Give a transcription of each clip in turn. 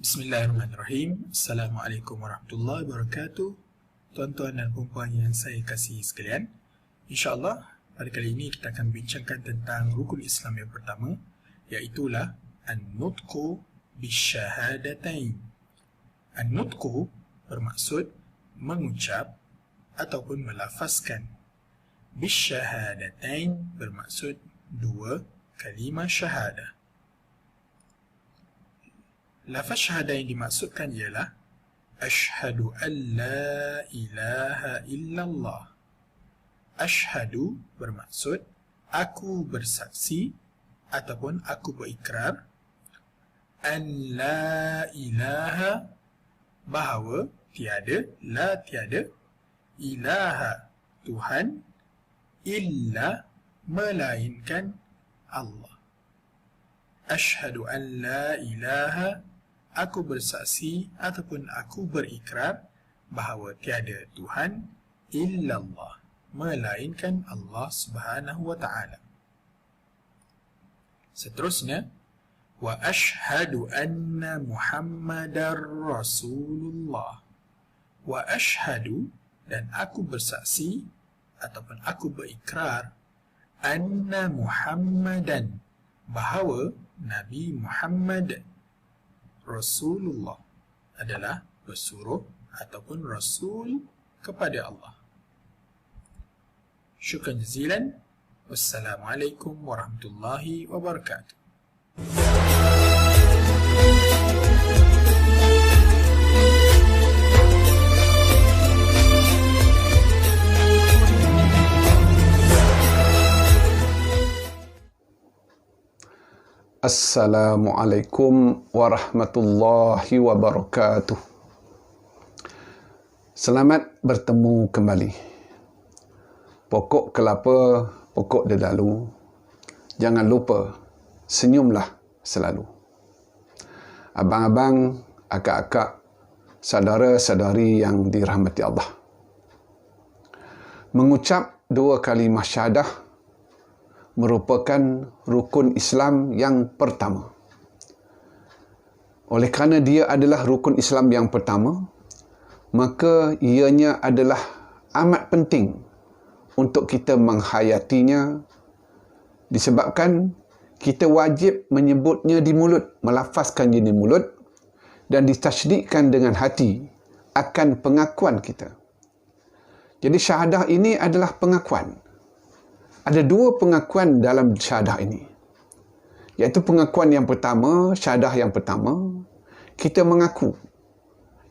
Bismillahirrahmanirrahim. Assalamualaikum warahmatullahi wabarakatuh. Tuan-tuan dan puan-puan yang saya kasihi sekalian, InsyaAllah pada kali ini kita akan bincangkan tentang rukun Islam yang pertama, iaitulah An-Nutqu Bisyahadatain. An-Nutqu bermaksud mengucap ataupun melafazkan. Bisyahadatain bermaksud dua kalimah syahadah. Lafaz syahadah yang dimaksudkan ialah Ashhadu an la ilaha illallah. Ashhadu bermaksud aku bersaksi ataupun aku berikrar. An la ilaha, bahawa tiada, la tiada, ilaha Tuhan, illa melainkan Allah. Ashhadu an la ilaha, aku bersaksi ataupun aku berikrar bahawa tiada Tuhan illallah, melainkan Allah Subhanahu wa ta'ala. Seterusnya, wa ashhadu anna Muhammadar Rasulullah. Wa ashhadu, dan aku bersaksi ataupun aku berikrar, anna Muhammadan, bahawa Nabi Muhammad Rasulullah adalah pesuruh ataupun Rasul kepada Allah. Syukran jazilan. Wassalamualaikum warahmatullahi wabarakatuh. Assalamualaikum warahmatullahi wabarakatuh. Selamat bertemu kembali. Pokok kelapa, pokok dedalu. Jangan lupa, senyumlah selalu. Abang-abang, akak-akak, saudara-saudari yang dirahmati Allah. Mengucap dua kalimah syahadah merupakan rukun Islam yang pertama. Oleh kerana dia adalah rukun Islam yang pertama, maka ianya adalah amat penting untuk kita menghayatinya, disebabkan kita wajib menyebutnya di mulut, melafazkannya di mulut, dan ditasydikkan dengan hati akan pengakuan kita. Jadi syahadah ini adalah pengakuan. Ada dua pengakuan dalam syahadah ini. Iaitu pengakuan yang pertama, syahadah yang pertama, kita mengaku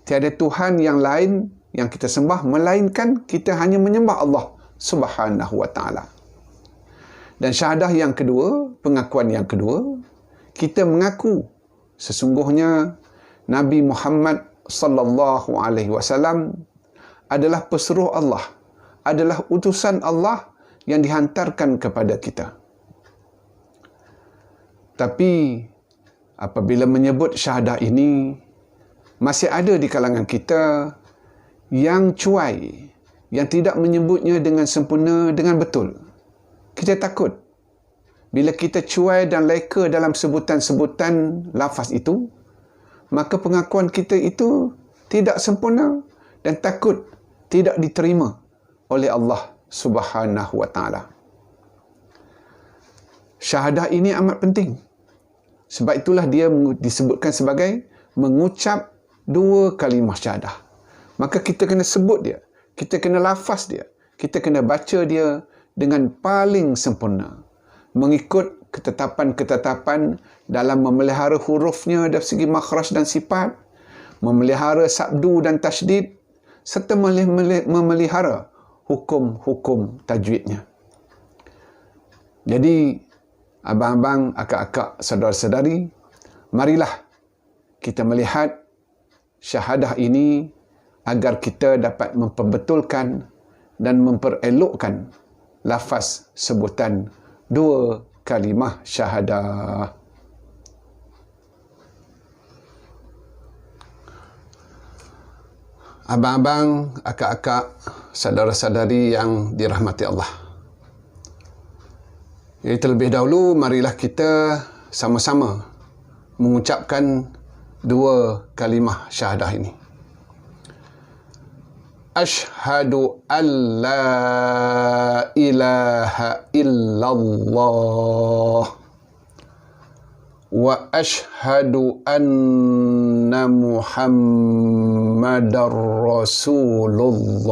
tiada Tuhan yang lain yang kita sembah, melainkan kita hanya menyembah Allah Subhanahu wa ta'ala. Dan syahadah yang kedua, pengakuan yang kedua, kita mengaku sesungguhnya Nabi Muhammad sallallahu alaihi wasallam adalah pesuruh Allah, adalah utusan Allah yang dihantarkan kepada kita. Tapi apabila menyebut syahadah ini, masih ada di kalangan kita yang cuai, yang tidak menyebutnya dengan sempurna, dengan betul. Kita takut bila kita cuai dan leka dalam sebutan-sebutan lafaz itu, maka pengakuan kita itu tidak sempurna dan takut tidak diterima oleh Allah Subhanahu wa ta'ala. Syahadah ini amat penting. Sebab itulah dia disebutkan sebagai mengucap dua kalimah syahadah. Maka kita kena sebut dia, kita kena lafaz dia, kita kena baca dia dengan paling sempurna, mengikut ketetapan-ketetapan dalam memelihara hurufnya dari segi makhraj dan sifat, memelihara sabdu dan tasydid, serta memelihara hukum-hukum tajwidnya. Jadi, abang-abang, akak-akak, saudara-saudari, marilah kita melihat syahadah ini agar kita dapat memperbetulkan dan memperelokkan lafaz sebutan dua kalimah syahadah. Abang-abang, akak-akak, saudara-saudari yang dirahmati Allah. Jadi terlebih dahulu, marilah kita sama-sama mengucapkan dua kalimah syahadah ini. Asyhadu an la ilaha illallah wa asyhadu anna Muhammadar Rasulullah.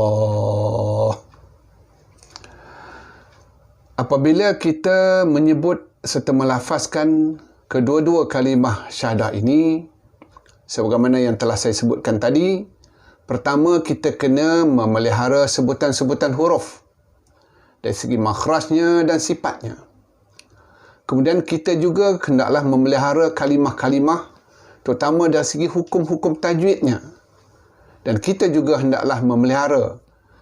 Apabila kita menyebut serta melafazkan kedua-dua kalimah syahadah ini, sebagaimana yang telah saya sebutkan tadi, pertama kita kena memelihara sebutan-sebutan huruf dari segi makhrajnya dan sifatnya. Kemudian kita juga hendaklah memelihara kalimah-kalimah terutama dari segi hukum-hukum tajwidnya. Dan kita juga hendaklah memelihara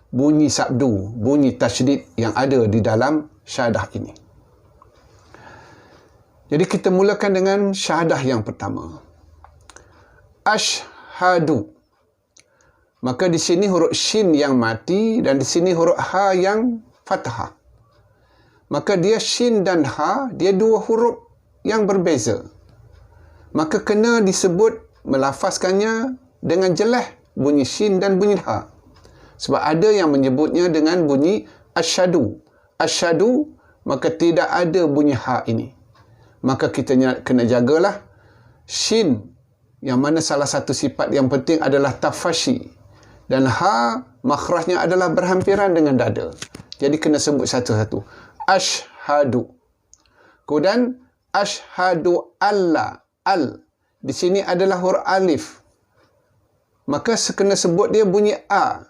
bunyi sabdu, bunyi tasydid yang ada di dalam syahadah ini. Jadi kita mulakan dengan syahadah yang pertama. Asyhadu. Maka di sini huruf shin yang mati dan di sini huruf ha yang fathah. Maka dia shin dan ha, dia dua huruf yang berbeza. Maka kena disebut, melafazkannya dengan jelas bunyi shin dan bunyi ha. Sebab ada yang menyebutnya dengan bunyi asyhadu. Asyhadu, maka tidak ada bunyi ha ini. Maka kita kena jagalah shin, yang mana salah satu sifat yang penting adalah tafashi. Dan ha, makhrajnya adalah berhampiran dengan dada. Jadi kena sebut satu-satu. Asyhadu. Kemudian asyhadu alla. Al. Di sini adalah huruf alif. Maka kena sebut dia bunyi a.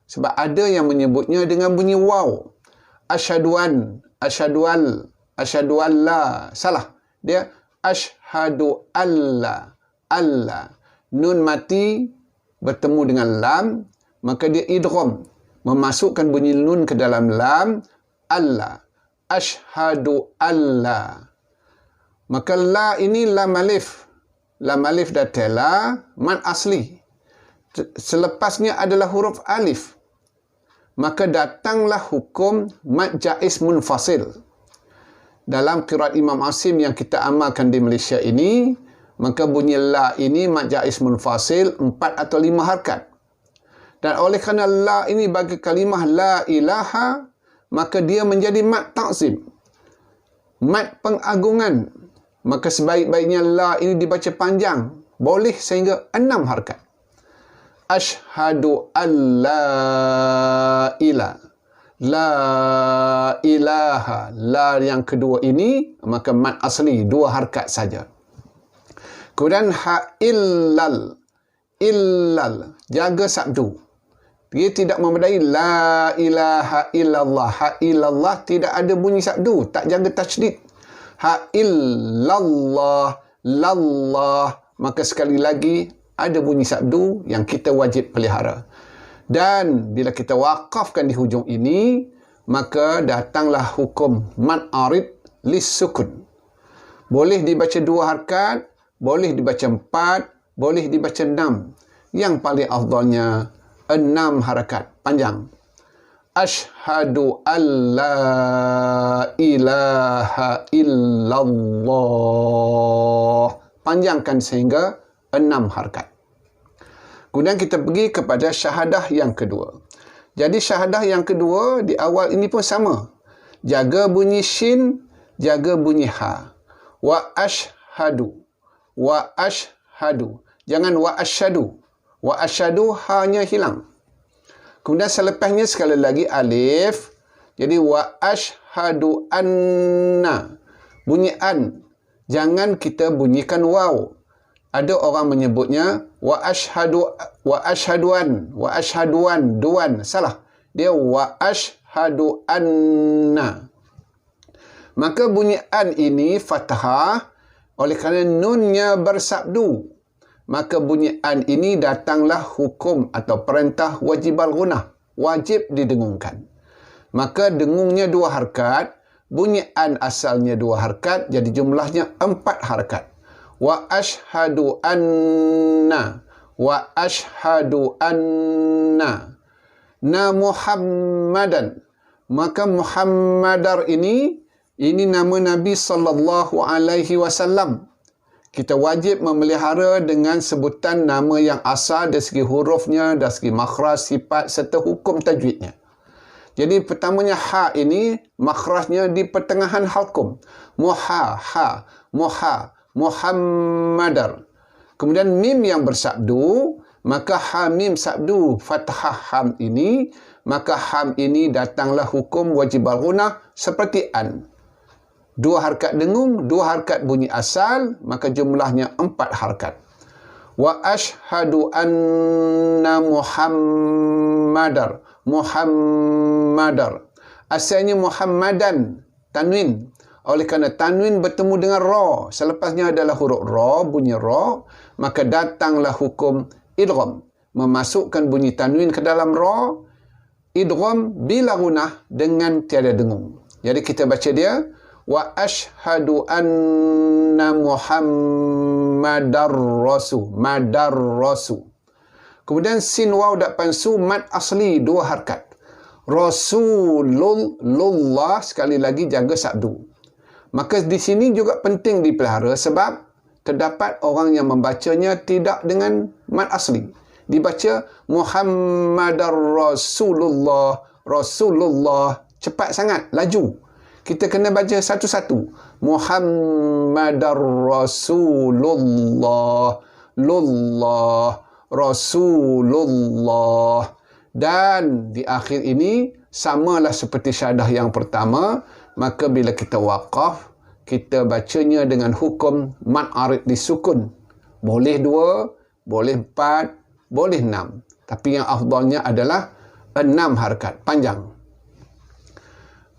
Sebab ada yang menyebutnya dengan bunyi waw. Asyhaduan, asyhadual, asyhadualla. Salah. Dia asyhadu alla. Alla. Nun mati bertemu dengan lam, maka dia idgham, memasukkan bunyi nun ke dalam lam. Alla. Asyhadu alla. Maka la ini lam alif. Lam alif dan tela, mad asli. Selepasnya adalah huruf alif. Maka datanglah hukum mad jaiz munfasil. Dalam qiraat Imam Asim yang kita amalkan di Malaysia ini, maka bunyi la ini mad jaiz munfasil 4 atau 5 harkat. Dan oleh kerana la ini bagi kalimah la ilaha, maka dia menjadi mad ta'zim, mad pengagungan. Maka sebaik-baiknya la ini dibaca panjang, boleh sehingga 6 harkat. Asyhadu an la ilaha. La yang kedua ini, maka mad asli 2 harkat saja. Kemudian ha illal. Illal. Jaga sabdu. Dia tidak memadai la ilaha illallah. Ha illallah tidak ada bunyi sabdu. Tak jaga tasydid. Ha illallah. Lallah. Maka sekali lagi ada bunyi sabdu yang kita wajib pelihara. Dan bila kita wakafkan di hujung ini, maka datanglah hukum mad arid lis sukun. Boleh dibaca 2 harkat, boleh dibaca 4, boleh dibaca 6. Yang paling afdalnya 6 harakat panjang. Asyhadu an la ilaha illallah. Panjangkan sehingga 6 harakat. Kemudian kita pergi kepada syahadah yang kedua. Jadi syahadah yang kedua di awal ini pun sama. Jaga bunyi shin, jaga bunyi ha. Wa asyhadu. Wa asyhadu. Jangan wa asyhadu. Wa asyhadu hanya hilang. Kemudian selepasnya sekali lagi alif. Jadi wa asyhadu anna. Bunyi an. Jangan kita bunyikan waw. Ada orang menyebutnya wa asyhaduan, duan. Salah. Dia wa asyhadu anna. Maka bunyi an ini fathah oleh kerana nunnya bersabdu. Maka bunyi an ini datanglah hukum atau perintah wajibal gunah. Wajib didengungkan. Maka dengungnya 2 harkat. Bunyi an asalnya 2 harkat. Jadi jumlahnya 4 harkat. Wa asyhadu anna. Wa asyhadu anna. Na Muhammadan. Maka Muhammadar ini nama Nabi sallallahu alaihi wasallam. Kita wajib memelihara dengan sebutan nama yang asal dari segi hurufnya, dari segi makhraj, sifat serta hukum tajwidnya. Jadi pertamanya ha ini makhrajnya di pertengahan halqum. Muha, ha, muha, muhammadar. Kemudian mim yang bersabdu, maka ha mim sabdu fathah ham ini, maka ham ini datanglah hukum wajib al-ghunah seperti an. 2 harakat dengung, 2 harakat bunyi asal, maka jumlahnya 4 harakat. Wa ashhadu anna Muhammadar. Muhammadar. Asalnya Muhammadan, tanwin. Oleh kerana tanwin bertemu dengan ra, selepasnya adalah huruf ra, bunyi ra, maka datanglah hukum idgham, memasukkan bunyi tanwin ke dalam ra, idgham bila gunah dengan tiada dengung. Jadi kita baca dia wa ashhadu anna Muhammadar rasul, madar rasul. Kemudian sin waw depan su mad asli 2 harakat. Rasulullah, sekali lagi jaga sabdu. Maka di sini juga penting dipelihara sebab terdapat orang yang membacanya tidak dengan mad asli. Dibaca Muhammadar Rasulullah, Rasulullah, cepat sangat, laju. Kita kena baca satu-satu. Muhammadar Rasulullah, Lullah, Rasulullah. Dan di akhir ini samalah seperti syahadah yang pertama, maka bila kita waqaf, kita bacanya dengan hukum mad arid disukun. Boleh 2, boleh 4, boleh 6. Tapi yang afdalnya adalah 6 harakat panjang.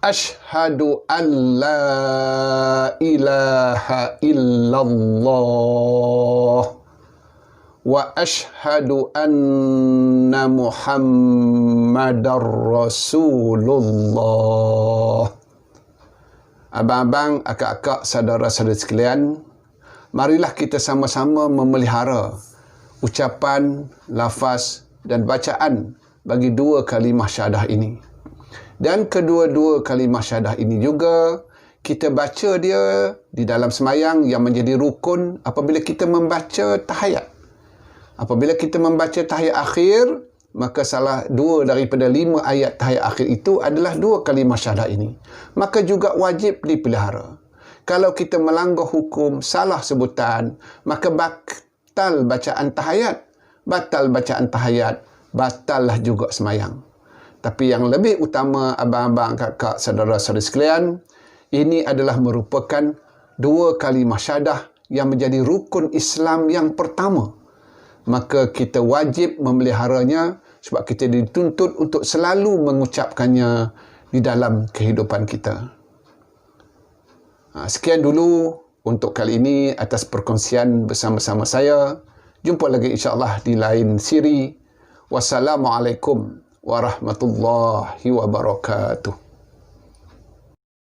Ashhadu an la ilaha illallah wa ashhadu anna Muhammadar Rasulullah. Abang-abang, akak-akak, saudara-saudara sekalian, marilah kita sama-sama memelihara ucapan, lafaz dan bacaan bagi 2 kalimah syahadah ini. Dan kedua-dua kalimah syahadah ini juga kita baca dia di dalam semayang yang menjadi rukun apabila kita membaca tahiyat. Apabila kita membaca tahiyat akhir, maka salah 2 daripada 5 ayat tahiyat akhir itu adalah 2 kalimah syahadah ini. Maka juga wajib dipelihara. Kalau kita melanggar hukum, salah sebutan, maka batal bacaan tahiyat. Batal bacaan tahiyat, batallah juga semayang. Tapi yang lebih utama, abang-abang, kakak, saudara-saudara sekalian, ini adalah merupakan 2 kalimah syahadah yang menjadi rukun Islam yang pertama. Maka kita wajib memeliharanya sebab kita dituntut untuk selalu mengucapkannya di dalam kehidupan kita. Sekian dulu untuk kali ini atas perkongsian bersama-sama saya. Jumpa lagi insya-Allah di lain siri. Wassalamualaikum warahmatullahi wabarakatuh.